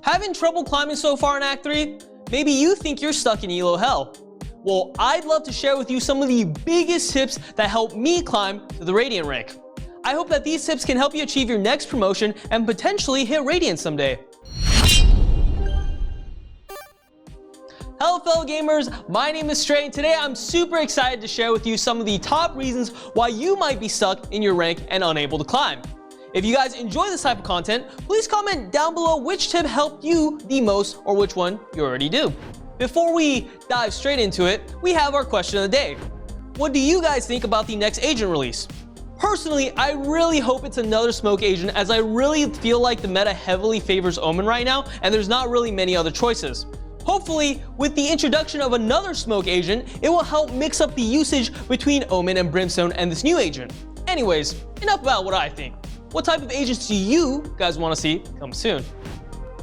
Having trouble climbing so far in Act 3? Maybe you think you're stuck in Elo Hell. Well, I'd love to share with you some of the biggest tips that helped me climb to the Radiant rank. I hope that these tips can help you achieve your next promotion and potentially hit Radiant someday. Hello fellow gamers, my name is Stray and today I'm super excited to share with you some of the top reasons why you might be stuck in your rank and unable to climb. If you guys enjoy this type of content, please comment down below which tip helped you the most or which one you already do. Before we dive straight into it, we have our question of the day. What do you guys think about the next agent release? Personally, I really hope it's another smoke agent as I really feel like the meta heavily favors Omen right now and there's not really many other choices. Hopefully, with the introduction of another smoke agent, it will help mix up the usage between Omen and Brimstone and this new agent. Anyways, enough about what I think. What type of agents do you guys want to see come soon?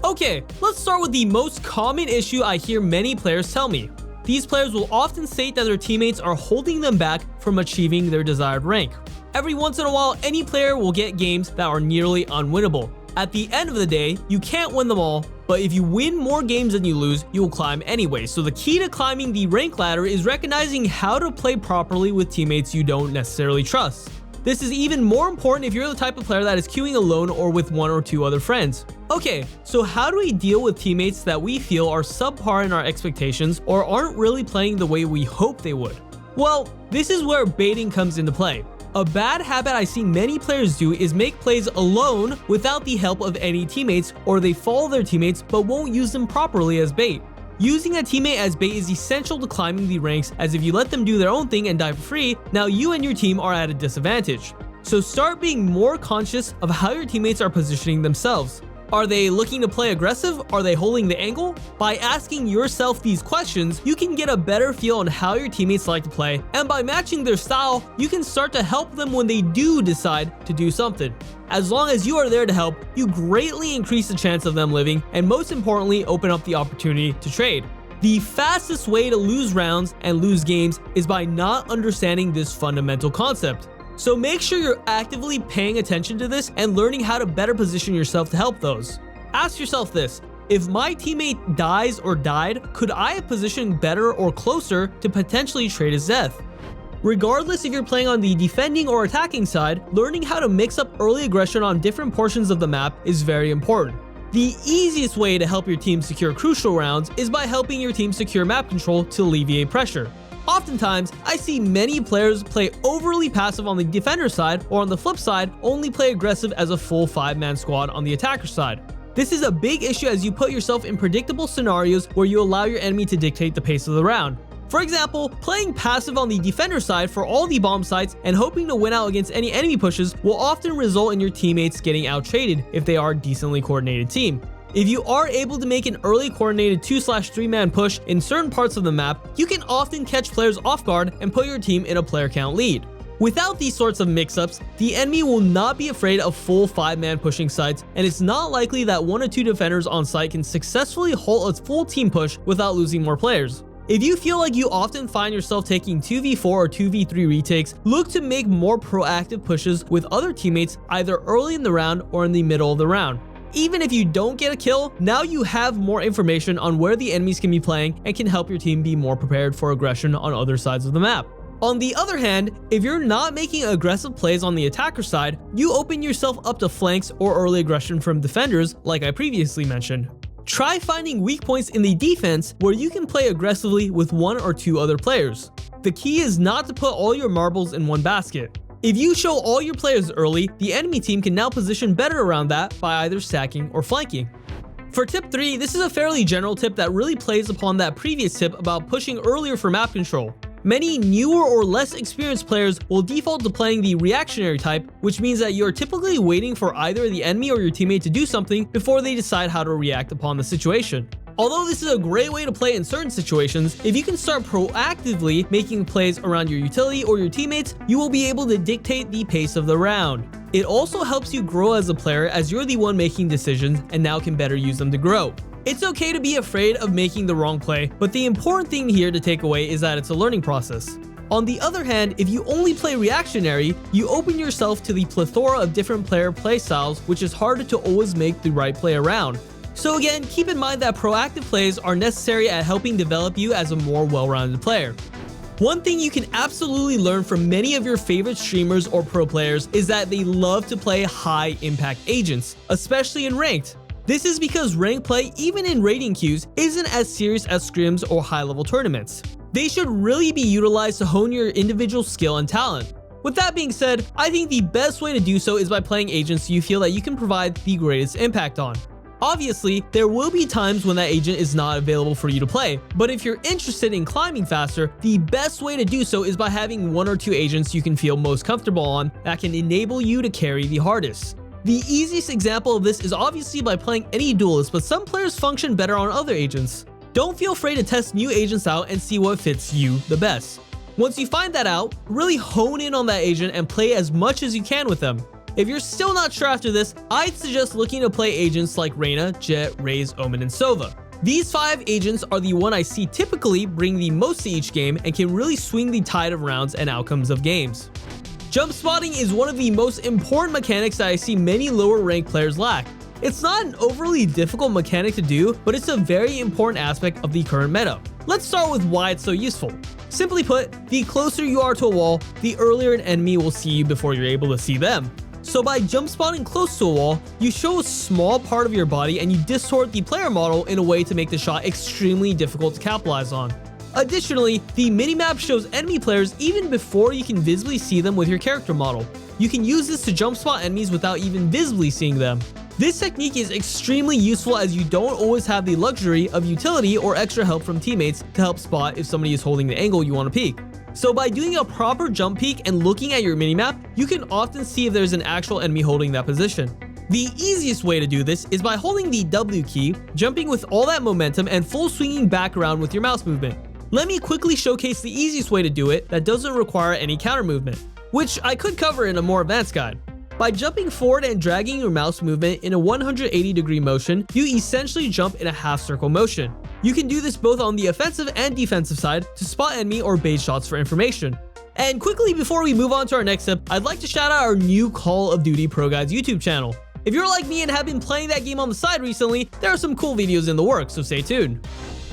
Okay, let's start with the most common issue I hear many players tell me. These players will often state that their teammates are holding them back from achieving their desired rank. Every once in a while, any player will get games that are nearly unwinnable. At the end of the day, you can't win them all, but if you win more games than you lose, you will climb anyway. So the key to climbing the rank ladder is recognizing how to play properly with teammates you don't necessarily trust. This is even more important if you're the type of player that is queuing alone or with one or two other friends. Okay, so how do we deal with teammates that we feel are subpar in our expectations or aren't really playing the way we hope they would? Well, this is where baiting comes into play. A bad habit I see many players do is make plays alone without the help of any teammates, or they follow their teammates but won't use them properly as bait. Using a teammate as bait is essential to climbing the ranks, as if you let them do their own thing and die for free, now you and your team are at a disadvantage. So start being more conscious of how your teammates are positioning themselves. Are they looking to play aggressive? Are they holding the angle? By asking yourself these questions, you can get a better feel on how your teammates like to play, and by matching their style, you can start to help them when they do decide to do something. As long as you are there to help, you greatly increase the chance of them living, and most importantly, open up the opportunity to trade. The fastest way to lose rounds and lose games is by not understanding this fundamental concept. So make sure you're actively paying attention to this and learning how to better position yourself to help those. Ask yourself this: if my teammate dies or died, could I have positioned better or closer to potentially trade his death? Regardless if you're playing on the defending or attacking side, learning how to mix up early aggression on different portions of the map is very important. The easiest way to help your team secure crucial rounds is by helping your team secure map control to alleviate pressure. Oftentimes, I see many players play overly passive on the defender side, or on the flip side, only play aggressive as a full 5-man squad on the attacker side. This is a big issue as you put yourself in predictable scenarios where you allow your enemy to dictate the pace of the round. For example, playing passive on the defender side for all the bomb sites and hoping to win out against any enemy pushes will often result in your teammates getting out-traded if they are a decently coordinated team. If you are able to make an early coordinated 2/3-man push in certain parts of the map, you can often catch players off guard and put your team in a player count lead. Without these sorts of mix-ups, the enemy will not be afraid of full 5-man pushing sites, and it's not likely that 1 or 2 defenders on site can successfully halt a full team push without losing more players. If you feel like you often find yourself taking 2v4 or 2v3 retakes, look to make more proactive pushes with other teammates either early in the round or in the middle of the round. Even if you don't get a kill, now you have more information on where the enemies can be playing and can help your team be more prepared for aggression on other sides of the map. On the other hand, if you're not making aggressive plays on the attacker side, you open yourself up to flanks or early aggression from defenders like I previously mentioned. Try finding weak points in the defense where you can play aggressively with 1 or 2 other players. The key is not to put all your marbles in one basket. If you show all your players early, the enemy team can now position better around that by either stacking or flanking. For tip 3, this is a fairly general tip that really plays upon that previous tip about pushing earlier for map control. Many newer or less experienced players will default to playing the reactionary type, which means that you're typically waiting for either the enemy or your teammate to do something before they decide how to react upon the situation. Although this is a great way to play in certain situations, if you can start proactively making plays around your utility or your teammates, you will be able to dictate the pace of the round. It also helps you grow as a player as you're the one making decisions and now can better use them to grow. It's okay to be afraid of making the wrong play, but the important thing here to take away is that it's a learning process. On the other hand, if you only play reactionary, you open yourself to the plethora of different player play styles, which is harder to always make the right play around. So again, keep in mind that proactive plays are necessary at helping develop you as a more well-rounded player. One thing you can absolutely learn from many of your favorite streamers or pro players is that they love to play high impact agents, especially in ranked. This is because ranked play, even in rating queues, isn't as serious as scrims or high level tournaments. They should really be utilized to hone your individual skill and talent. With that being said, I think the best way to do so is by playing agents you feel that you can provide the greatest impact on. Obviously, there will be times when that agent is not available for you to play, but if you're interested in climbing faster, the best way to do so is by having 1 or 2 agents you can feel most comfortable on that can enable you to carry the hardest. The easiest example of this is obviously by playing any duelist, but some players function better on other agents. Don't feel afraid to test new agents out and see what fits you the best. Once you find that out, really hone in on that agent and play as much as you can with them. If you're still not sure after this, I'd suggest looking to play agents like Reyna, Jett, Raze, Omen, and Sova. These 5 agents are the one I see typically bring the most to each game and can really swing the tide of rounds and outcomes of games. Jump spotting is one of the most important mechanics that I see many lower ranked players lack. It's not an overly difficult mechanic to do, but it's a very important aspect of the current meta. Let's start with why it's so useful. Simply put, the closer you are to a wall, the earlier an enemy will see you before you're able to see them. So by jump spotting close to a wall, you show a small part of your body and you distort the player model in a way to make the shot extremely difficult to capitalize on. Additionally, the minimap shows enemy players even before you can visibly see them with your character model. You can use this to jump spot enemies without even visibly seeing them. This technique is extremely useful as you don't always have the luxury of utility or extra help from teammates to help spot if somebody is holding the angle you want to peek. So by doing a proper jump peek and looking at your minimap, you can often see if there's an actual enemy holding that position. The easiest way to do this is by holding the W key, jumping with all that momentum and full swinging back around with your mouse movement. Let me quickly showcase the easiest way to do it that doesn't require any counter movement, which I could cover in a more advanced guide. By jumping forward and dragging your mouse movement in a 180-degree motion, you essentially jump in a half-circle motion. You can do this both on the offensive and defensive side to spot enemy or bait shots for information. And quickly before we move on to our next tip, I'd like to shout out our new Call of Duty ProGuides YouTube channel. If you're like me and have been playing that game on the side recently, there are some cool videos in the works, so stay tuned.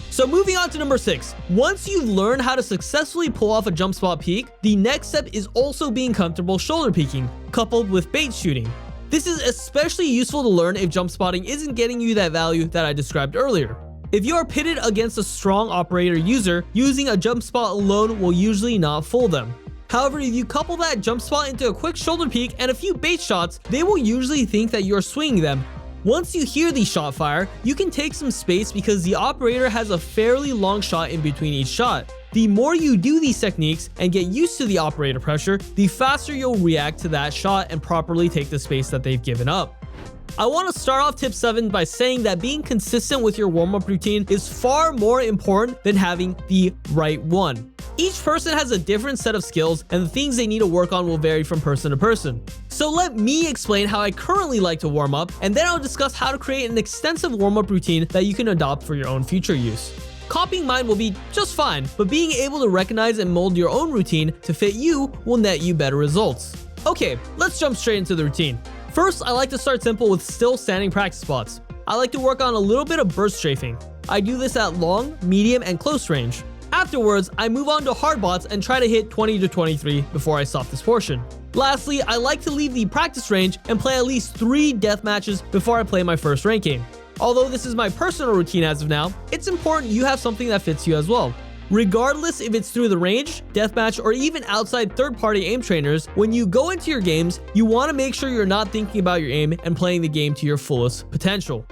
So moving on to number 6, once you've learned how to successfully pull off a jump spot peek, the next step is also being comfortable shoulder peeking, coupled with bait shooting. This is especially useful to learn if jump spotting isn't getting you that value that I described earlier. If you are pitted against a strong operator user, using a jump spot alone will usually not fool them. However, if you couple that jump spot into a quick shoulder peek and a few bait shots, they will usually think that you're swinging them. Once you hear the shot fire, you can take some space because the operator has a fairly long shot in between each shot. The more you do these techniques and get used to the operator pressure, the faster you'll react to that shot and properly take the space that they've given up. I want to start off tip 7 by saying that being consistent with your warm-up routine is far more important than having the right one. Each person has a different set of skills and the things they need to work on will vary from person to person. So let me explain how I currently like to warm up, and then I'll discuss how to create an extensive warm-up routine that you can adopt for your own future use. Copying mine will be just fine, but being able to recognize and mold your own routine to fit you will net you better results. Okay, let's jump straight into the routine. First, I like to start simple with still standing practice spots. I like to work on a little bit of burst strafing. I do this at long, medium, and close range. Afterwards, I move on to hard bots and try to hit 20 to 23 before I stop this portion. Lastly, I like to leave the practice range and play at least 3 death matches before I play my first rank game. Although this is my personal routine as of now, it's important you have something that fits you as well. Regardless if it's through the range, deathmatch, or even outside third-party aim trainers, when you go into your games, you want to make sure you're not thinking about your aim and playing the game to your fullest potential.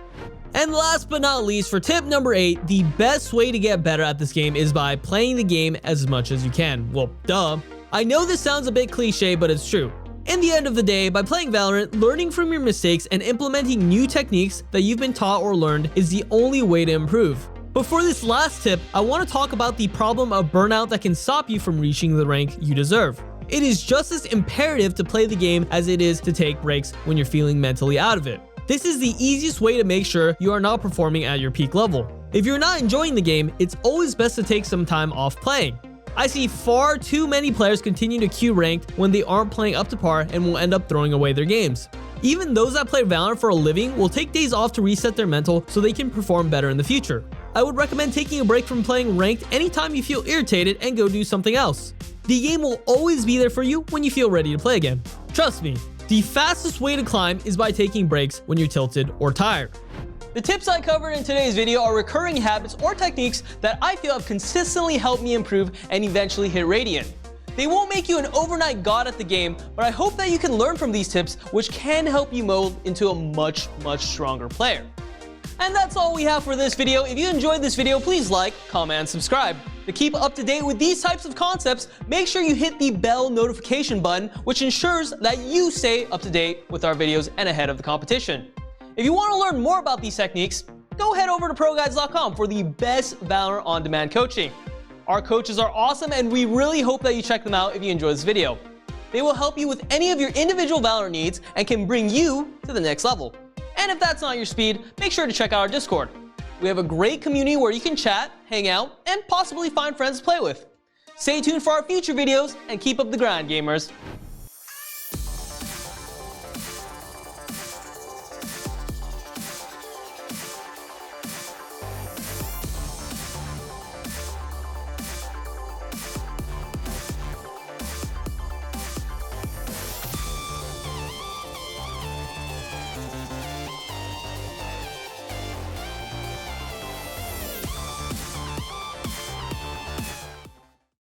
And last but not least, for tip number 8, the best way to get better at this game is by playing the game as much as you can. Well, duh. I know this sounds a bit cliche, but it's true. In the end of the day, by playing Valorant, learning from your mistakes and implementing new techniques that you've been taught or learned is the only way to improve. But for this last tip, I want to talk about the problem of burnout that can stop you from reaching the rank you deserve. It is just as imperative to play the game as it is to take breaks when you're feeling mentally out of it. This is the easiest way to make sure you are not performing at your peak level. If you're not enjoying the game, it's always best to take some time off playing. I see far too many players continue to queue ranked when they aren't playing up to par and will end up throwing away their games. Even those that play Valorant for a living will take days off to reset their mental so they can perform better in the future. I would recommend taking a break from playing ranked anytime you feel irritated and go do something else. The game will always be there for you when you feel ready to play again. Trust me, the fastest way to climb is by taking breaks when you're tilted or tired. The tips I covered in today's video are recurring habits or techniques that I feel have consistently helped me improve and eventually hit Radiant. They won't make you an overnight god at the game, but I hope that you can learn from these tips, which can help you mold into a much stronger player. And that's all we have for this video. If you enjoyed this video, please like, comment, and subscribe. To keep up to date with these types of concepts, make sure you hit the bell notification button, which ensures that you stay up to date with our videos and ahead of the competition. If you want to learn more about these techniques, go head over to ProGuides.com for the best Valorant on-demand coaching. Our coaches are awesome, and we really hope that you check them out if you enjoy this video. They will help you with any of your individual Valorant needs and can bring you to the next level. And if that's not your speed, make sure to check out our Discord. We have a great community where you can chat, hang out, and possibly find friends to play with. Stay tuned for our future videos and keep up the grind, gamers.